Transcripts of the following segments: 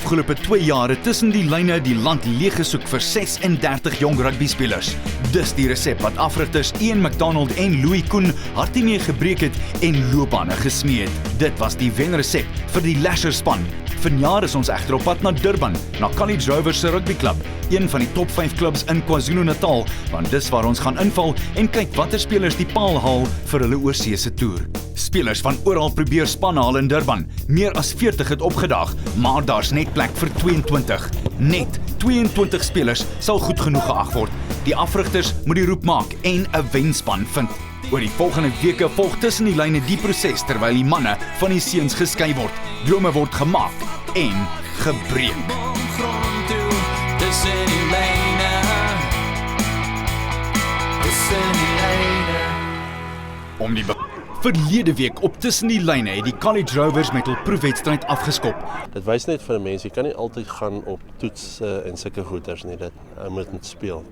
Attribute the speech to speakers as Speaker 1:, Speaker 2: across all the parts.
Speaker 1: afgelope 2 jare tussen die lyne die land leeggesoek vir 36 jong rugbyspelers. Dis die resep wat afrigters Ian McDonald en Louis Koen hartie mee gebreek het en loopbane gesmee het. Dit was die wenresep vir die Lasher span. Vanjaar is ons egter op pad na Durban, na College Rovers se rugbyklub, een van die top 5 klubs in KwaZulu-Natal, want dis waar ons gaan inval en kyk watter spelers die paal haal vir hulle oorseese toer. Spelers van oral probeer spanne haal in Durban. Meer as 40 het opgedaag, maar daar's net plek vir 22. Net 22 spelers sal goed genoeg geag word. Die afrigters moet die roep maak en 'n wenspan vind. Oor die volgende weke volg tussen die lyne die proses terwyl die manne van die seuns geskei word. Drome word gemaak en gebreek. Om die Verlede week op tussen die lyne het die College Rovers met hul proefwedstryd afgeskop.
Speaker 2: Dit wys net vir 'n mens, jy kan nie altyd gaan op toetse en sulke goeters nie, dit moet speel.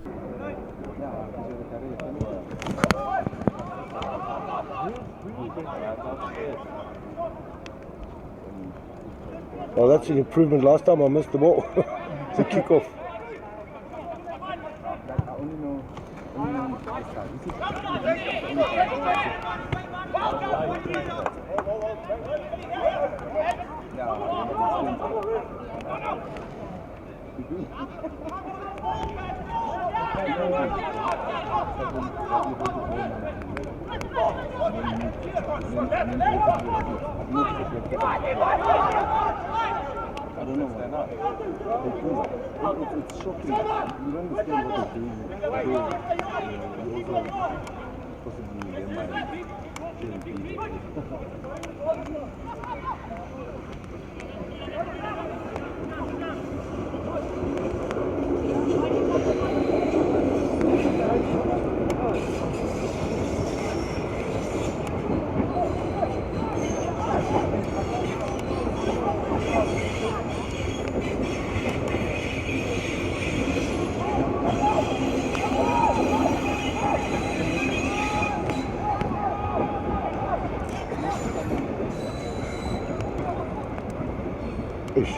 Speaker 3: Well, that's an improvement. Last time I missed the ball. It's a kick-off. I don't know why not. It's shocking. You don't understand what they're doing. You also possibly their mind. Ish.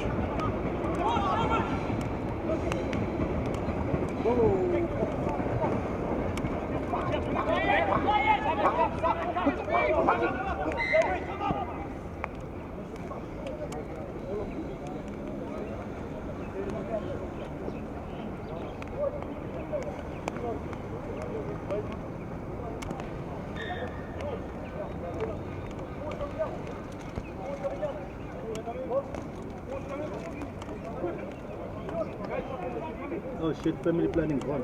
Speaker 3: Oh shit, family planning gone.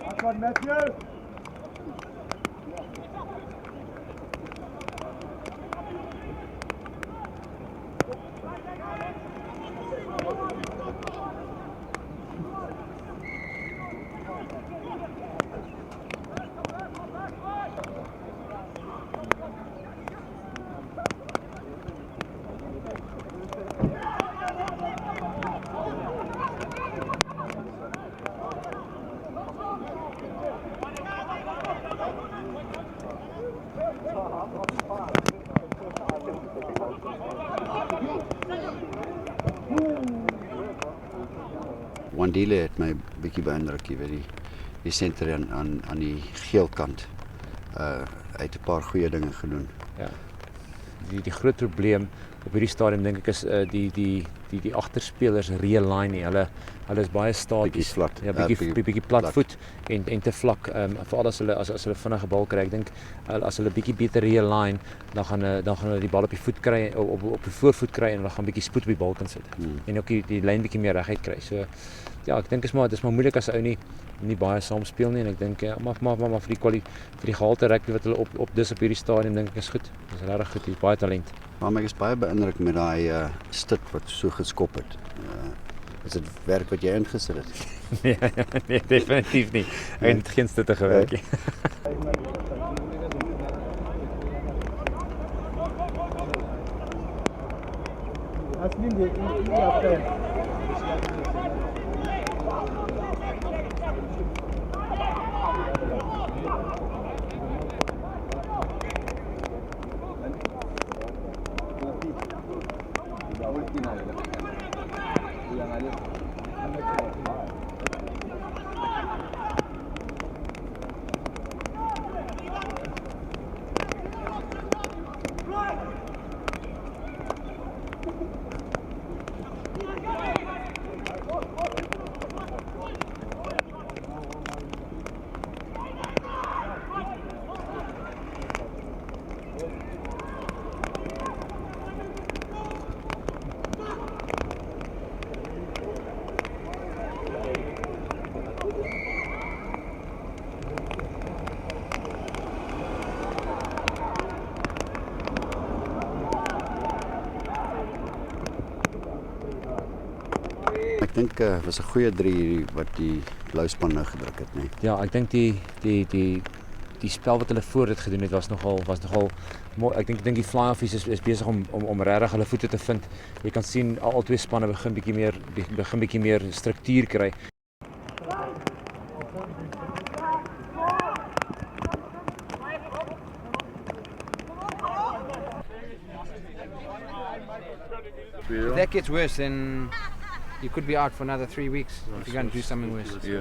Speaker 3: That's one, Matthew.
Speaker 4: Wandile het my bietjie beïndruk, jy weet die senter aan die geel kant. Hy het 'n paar goeie dinge gedoen.
Speaker 5: Ja. Die groot probleem op hierdie stadium dink ek is die agterspelers realign nie. Hulle is baie staties.
Speaker 4: Bietjie plat.
Speaker 5: Ja, bietjie platvoet en te vlak. Veral as hulle vinnige bal kry. Ek dink as hulle bietjie beter realign, dan gaan hulle die bal op die voet kry, op die voorvoet kry en hulle gaan bietjie spoed op die bal kan sit. En ook die lyn bietjie meer reguit kry. So ja, ek dink dit is maar moeilik as ou nie baie saam speel nie en ek dink maar vir die gehalte rugby wat hulle op hierdie stadium dink ek is goed. Dis regtig goed, hier's baie talent.
Speaker 4: Maar ek is baie beïndruk met daai stit wat so geskop het. Is dit werk wat jy ingesit het?
Speaker 5: Nee, definitief nie. Hy het geen stitte gewerk nie.
Speaker 3: That's
Speaker 4: Ek dink was 'n goeie 3 wat die blou span nou gedruk het, nee.
Speaker 5: Ja, ek dink die spel wat hulle voor dit gedoen het was nogal mooi. Ek dink die fly-offies is besig om regtig hulle voete te vind. Jy kan sien al twee spanne begin bietjie meer struktuur kry.
Speaker 6: If that gets worse, then you could be out for another 3 weeks if you're going to do something worse.
Speaker 3: Yeah.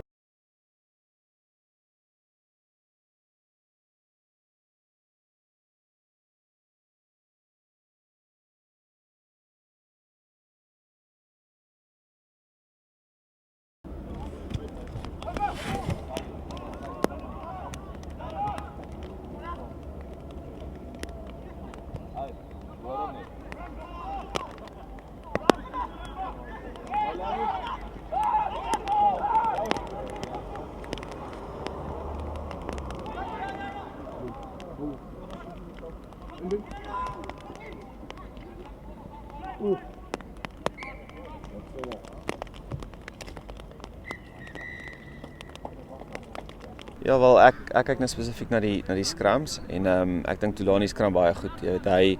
Speaker 7: Ja wel, ek kyk nou spesifiek na die scrums en ek dink Tulani scrum baie goed. Jy weet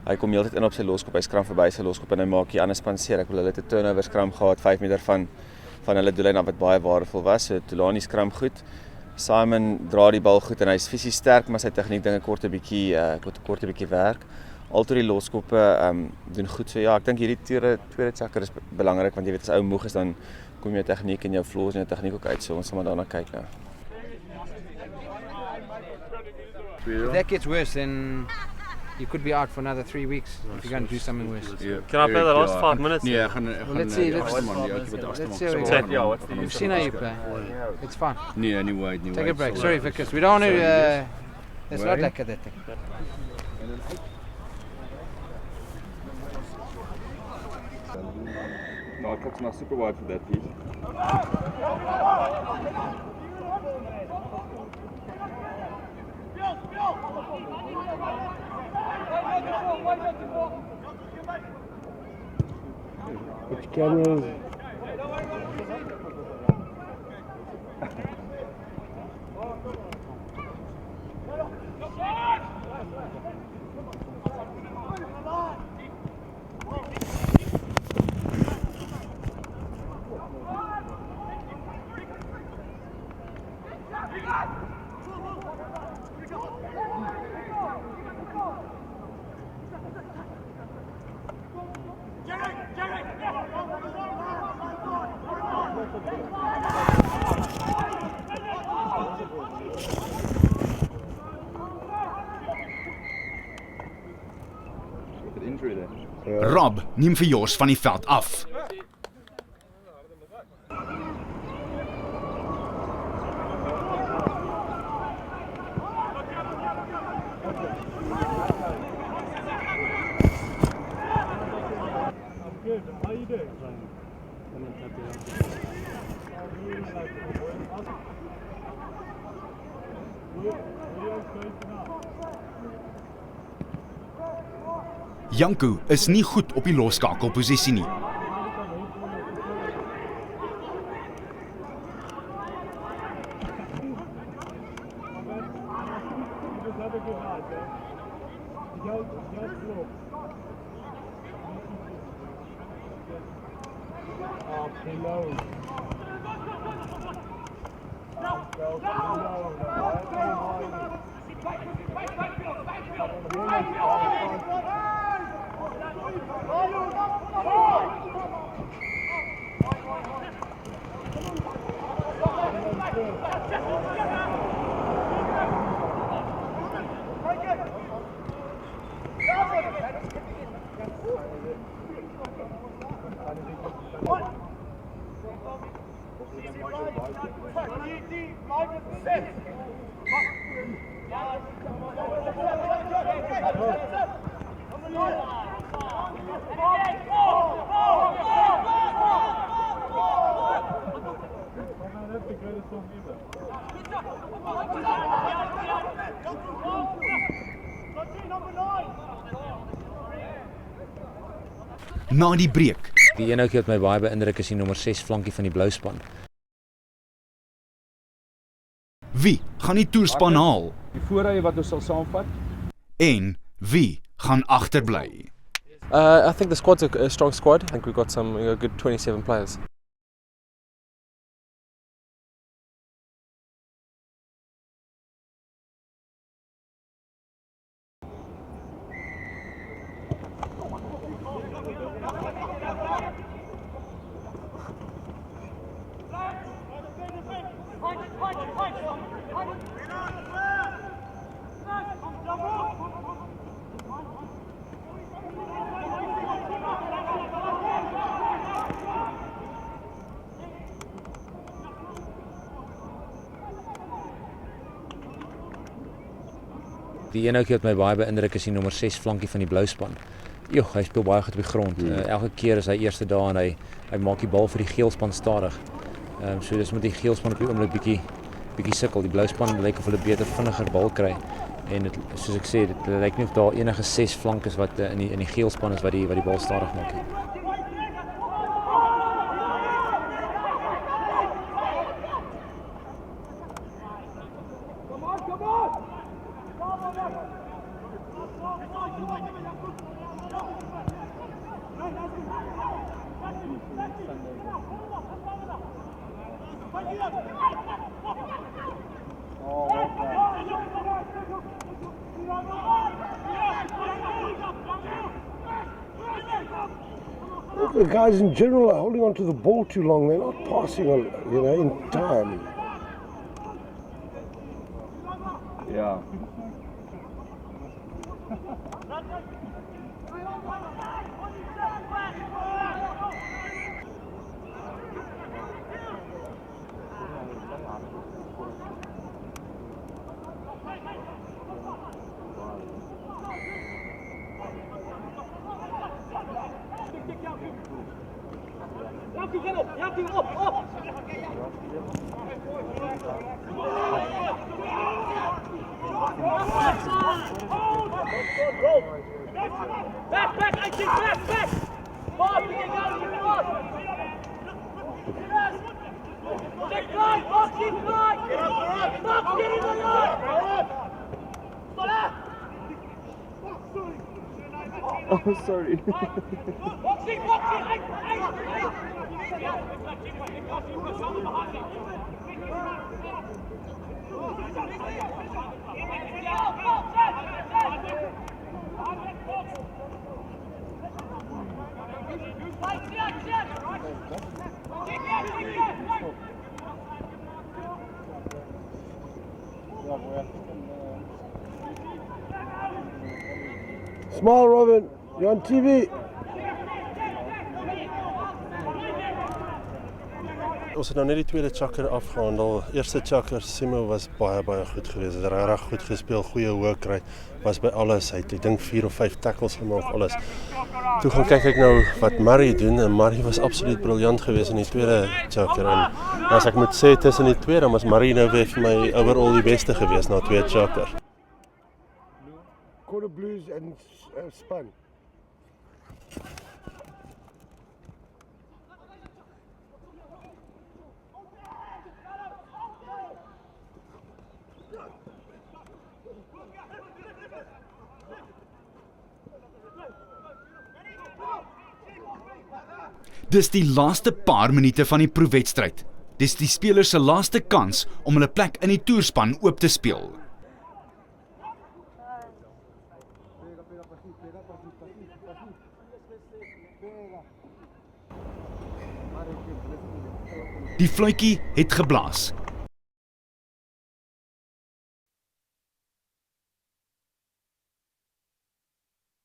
Speaker 7: hy kom heeltyd in op sy loskop, hy scrum verby sy loskop en hy maak die ander span seer. Ek wil hulle het 'n turnover scrum gehad 5 meter van hulle doellyn af wat baie waardevol was. So Tulani scrum goed. Simon dra die bal goed en hy's fisies sterk, maar sy tegniek dinge kort 'n bietjie werk. Altoe die loskoppe doen goed. So ja, ek dink hierdie tweede checker is belangrik want jy weet as ou moeg is dan kom jou tegniek en jou flaws en jou tegniek ook uit. So ons sal maar daarna kyk nou.
Speaker 6: If that gets worse, then you could be out for another 3 weeks if you're going to do something worse.
Speaker 3: Yeah.
Speaker 8: Can I play the last 5 minutes?
Speaker 3: Nee, ek gaan
Speaker 6: Let's see how you play. We've seen how you play. It's fine.
Speaker 3: Nee, anyway,
Speaker 6: Take a break. Sorry, Vickers. We don't want to. It's not like that thing.
Speaker 3: No, ek kyk maar super wide vir dat piece.
Speaker 9: Which cameras?
Speaker 1: Rob neem vir Jos van die veld af. Janku is nie goed op die losskakelposisie nie. Na die breek,
Speaker 5: Die een ouetjie wat my baie beïndruk is die nommer 6 flankie van die blou span.
Speaker 1: wie gaan die toerspan haal
Speaker 8: Die voorrye wat ons sal saamvat.
Speaker 1: en wie gaan agterbly?
Speaker 10: I think the squad's a strong squad. I think we've got a good 27 players.
Speaker 5: Die een ouetjie wat my baie beïndruk is die nommer 6 flankie van die blou span. Joh, hy speel baie goed op die grond. Elke keer is hy eerste daar en hy maak die bal vir die geel span stadig. So dis met die geel span op die oomblik bietjie sukkel. Die blou span lyk of hulle beter vinniger bal kry. En dit, soos ek sê, dit lyk nie of daar enige 6 flankes wat in die geel span is wat die bal stadig maak nie.
Speaker 9: The guys in general are holding on to the ball too long. They're not passing on, in time.
Speaker 8: Ja.
Speaker 3: Oh, sorry.
Speaker 9: Smile, Robin. You're on TV.
Speaker 2: Ons het nou net die tweede chakker afgehandel. Eerste chakker, Simo was baie goed geweest. Hy het reg goed gespeel, goeie hoë kry. Was by alles. Hy het ek dink 4 of 5 tackles gemaak, alles. Toe gaan kyk ek nou wat Murray doen en Murray was absoluut briljant geweest in die tweede chakker en as ek moet sê tussen die twee dan was Murray nou weer vir my overall die beste geweest na twee chakker.
Speaker 9: Quarter blues and spun.
Speaker 1: Dis die laaste paar minute van die proefwedstryd. Dis die spelers se laaste kans om hulle plek in die toerspan oop te speel. Die fluitjie het geblaas.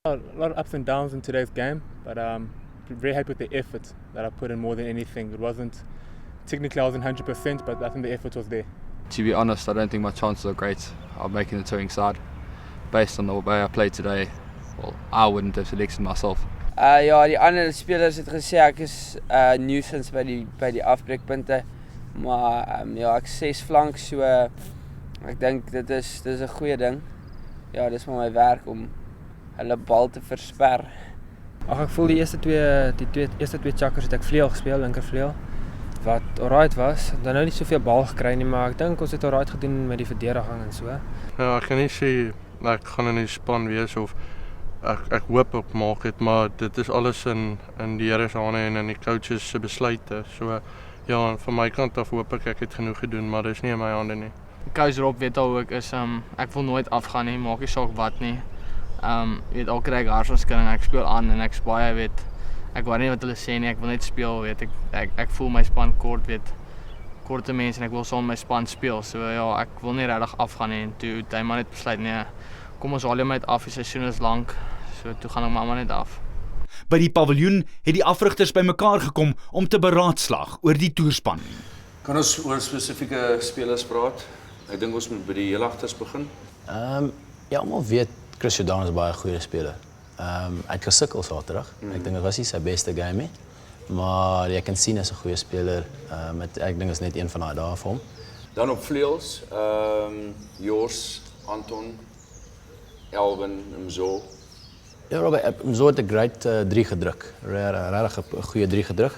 Speaker 10: A lot of ups and downs in today's game, but very happy with the effort that I put in more than anything. It wasn't, technically I wasn't 100%, but I think the effort was there.
Speaker 11: To be honest, I don't think my chances are great of making the touring side. Based on the way I played today, well, I wouldn't have selected myself.
Speaker 12: Ja, die ander spelers het gesê ek is nuisance by die afbreekpunte. Maar ja, ek 6 flank, so ek dink dit is 'n goeie ding. Ja, dis maar my werk om hulle bal te versper.
Speaker 6: Ag, ek voel die eerste twee chukkers het ek vleuel gespeel, linkervleuel. Wat alright was. Dan nou nie soveel bal gekry nie, maar ek dink ons het alright gedoen met die verdediging en so.
Speaker 2: Ja, ek kan nie sê ek gaan in die span wees of ek hoop op maak het, maar dit is alles in die Here se hande en in die coaches se besluite. So ja, van my kant af hoop ek het genoeg gedoen, maar dis nie in my hande nie.
Speaker 13: Coach Rob weet al ook is ek wil nooit afgaan nie, maak nie saak wat nie. Weet al kry ek hartsverskilling, ek speel aan en ek spaai, weet ek hoor nie wat hulle sê nie, ek wil net speel, weet ek voel my span kort, weet korte mense en ek wil saam met my span speel. So ja, ek wil nie regtig afgaan nie en toe het hy maar net besluit nee, kom ons haal hom uit af, die seisoen is lank. So toe gaan ek maar net af.
Speaker 1: By die paviljoen het die afrigters bymekaar gekom om te beraadslaag oor die toerspan.
Speaker 14: Kan ons oor spesifieke spelers praat? Ek dink ons moet by die heel agters begin.
Speaker 15: Ja, almal weet Chris Jordan is 'n baie goeie speler. Hy het gesukkel Saterdag. Ek dink dit was nie sy beste game nie. Maar jy kan sien hy's 'n goeie speler. Ek dink is net een van daai dae vir hom.
Speaker 14: Dan op vleuels, Jors, Anton, Elvin, Mzo.
Speaker 15: Ja, Robert, Mzo het 'n great 3 gedruk. Regtig 'n goeie 3 gedruk.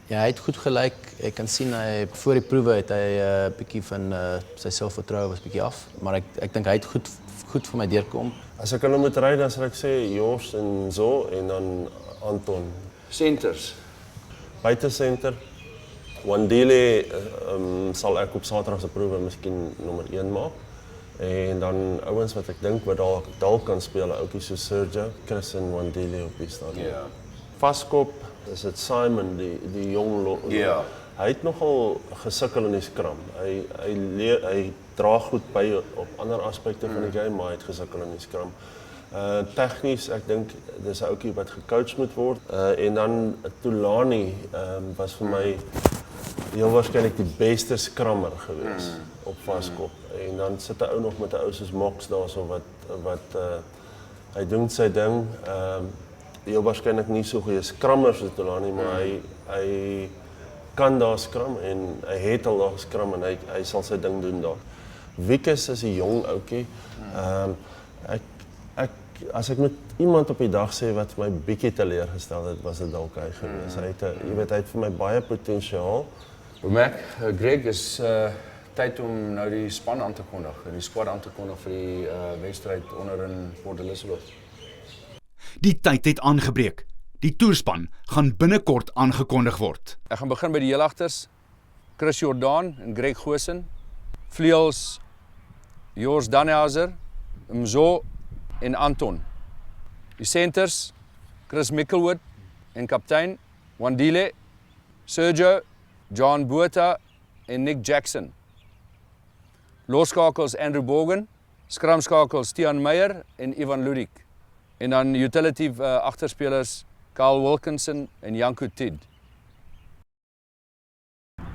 Speaker 15: Ja, hy het goed gelyk. Ek kan sien hy voor die proewe het hy 'n bietjie van sy selfvertroue was bietjie af, maar ek dink hy het goed vir my deurkom.
Speaker 2: As ek hulle moet ry, dan sal ek sê Jors en Zo en dan Anton.
Speaker 14: Centers.
Speaker 2: Buite center. Wandile sal ek op Saterdag se proewe miskien nommer 1 maak. En dan ouens wat ek dink wat dalk kan speel, ouetjie so Sergio, Chris en Wandile op die stadion.
Speaker 14: Ja.
Speaker 2: Vaskop, is dit Simon, die jong
Speaker 14: Ja.
Speaker 2: Hy het nogal gesukkel in die skram. Hy dra goed by op ander aspekte van die game, maar hy het gesukkel in die skram. Tegnies, ek dink dis 'n ouetjie wat gecoach moet word. En dan Tulani was vir my heel waarskynlik die beste skrammer gewees op Vaskop. En dan sit 'n ou nog met 'n ou soos Mox daarso wat hy doen sy ding. Heel waarskynlik nie so goeie skrammer soos Tulani, maar hy kan daar skram en hy het al daar geskram en hy sal sy ding doen daar. Wikus is 'n jong ouetjie. As ek met iemand op die dag sê wat my bietjie teleurgestel het, was dit dalk hy gewees. Hy het vir my baie potensiaal.
Speaker 14: Mac, Greg, is tyd om nou die span aan te kondig, die squad aan te kondig vir die wedstryd onder in Port Elizabeth.
Speaker 1: Die tyd het aangebreek. Die toerspan gaan binnekort aangekondig word.
Speaker 14: Ek gaan begin by die heelagters. Chris Jordan en Greg Goosen. Vleuels Jors Danhauser, Mzo en Anton. Die centers Chris Mickelwood en kaptein Wandile, Sergio, John Botha en Nick Jackson. Losskakels Andrew Bogan, skramskakels Tian Meyer en Ivan Ludik. En dan utility agterspelers Carl Wilkinson en Janko Tid.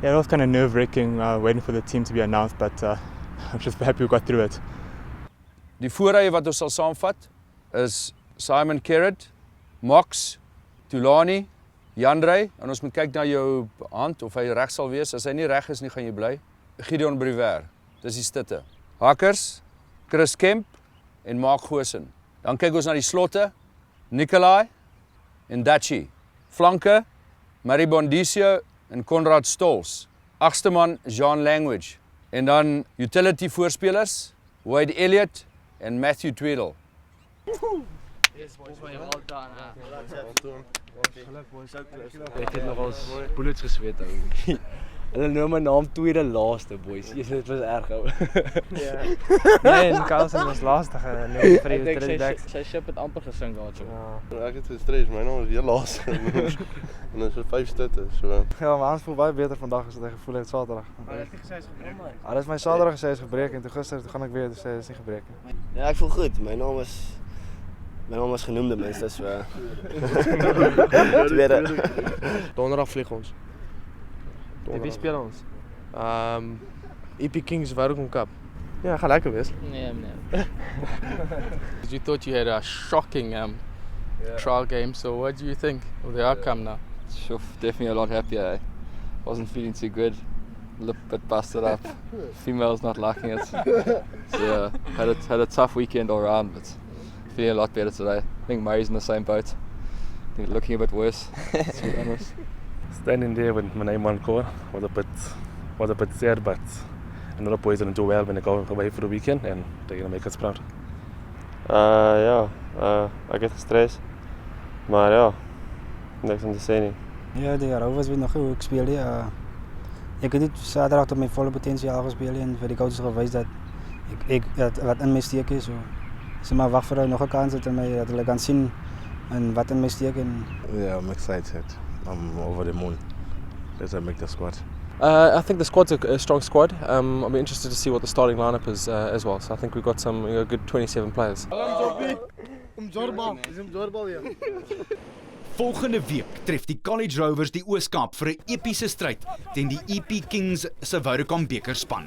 Speaker 10: Yeah, it was kind of nerve-wracking waiting for the team to be announced, but I'm just happy we got through it.
Speaker 14: Die voorrye wat ons sal saamvat is Simon Kerrett, Mox, Tulani, Jandrey, en ons moet kyk na jou hand of hy reg sal wees. As hy nie reg is nie, gaan jy bly. Gideon Briwer, dis die stitte. Hakkers, Chris Kemp en Mark Goosen. Dan kyk ons na die slotte, Nikolai en Dachi. Flanke, Maribondisio en Conrad Stols. Agste man, Jean Language. En dan utility voorspelers, Wade Elliott en Matthew Tweedle.
Speaker 13: Yes, boys, well done.
Speaker 16: Ek het nog ons bullets gesweet ou. Hulle noem my naam tweede laaste boys. Dit was erg ou.
Speaker 6: Ja. Nee, en Carlson was laaste genoem vir die Trinidad.
Speaker 16: Sy ship het amper gesink daarso.
Speaker 2: Ja. Ek het gestres, my naam is heel laaste. En ons het 5 stutte, so.
Speaker 17: Ja, maar ons voel baie beter vandag as wat ek gevoel het Saterdag.
Speaker 6: Maar dit gesê is gebreek.
Speaker 17: Hulle het my Saterdag gesê is gebreek en toe gister toe gaan ek weer sê is nie gebreek nie.
Speaker 18: Ja, ek voel goed. My naam is genoem ten minste so. Tweede.
Speaker 19: Donderdag vlieg ons. Wie speel ons? EP Kings Vodacom Cup. Ja, gaan lekker wees.
Speaker 13: Nee.
Speaker 11: You thought you had a shocking trial game, so what do you think of the outcome now?
Speaker 20: Sure, definitely a lot happier. Wasn't feeling too good. Lip bit busted up. Females not liking it. So yeah, had a tough weekend all around, but feeling a lot better today. I think Murray's in the same boat. I think looking a bit worse, to be honest.
Speaker 21: Standing there with my name on court was a bit sad, but I know the boys didn't do well when they go away for the weekend, and they're gonna make us proud.
Speaker 22: Ek het gestres. Maar ja, niks om te sê nie.
Speaker 23: Ja, die rou was weer nog hoe ek speel nie. Ek het dit Saterdag tot my volle potensiaal gespeel en vir die coaches gewys dat ek wat in my steek is. So maar wag vir nog 'n kans dat hulle kan sien en wat in my steek en
Speaker 24: Yeah, I'm excited. I'm over the moon. Let's make the squad.
Speaker 19: I think the squad's a strong squad. I'll be interested to see what the starting lineup is as well. So I think we've got some good 27 players.
Speaker 1: Volgende week tref die College Rovers die Oos-Kaap vir 'n epiese stryd teen die EP Kings se Vodacom beker span.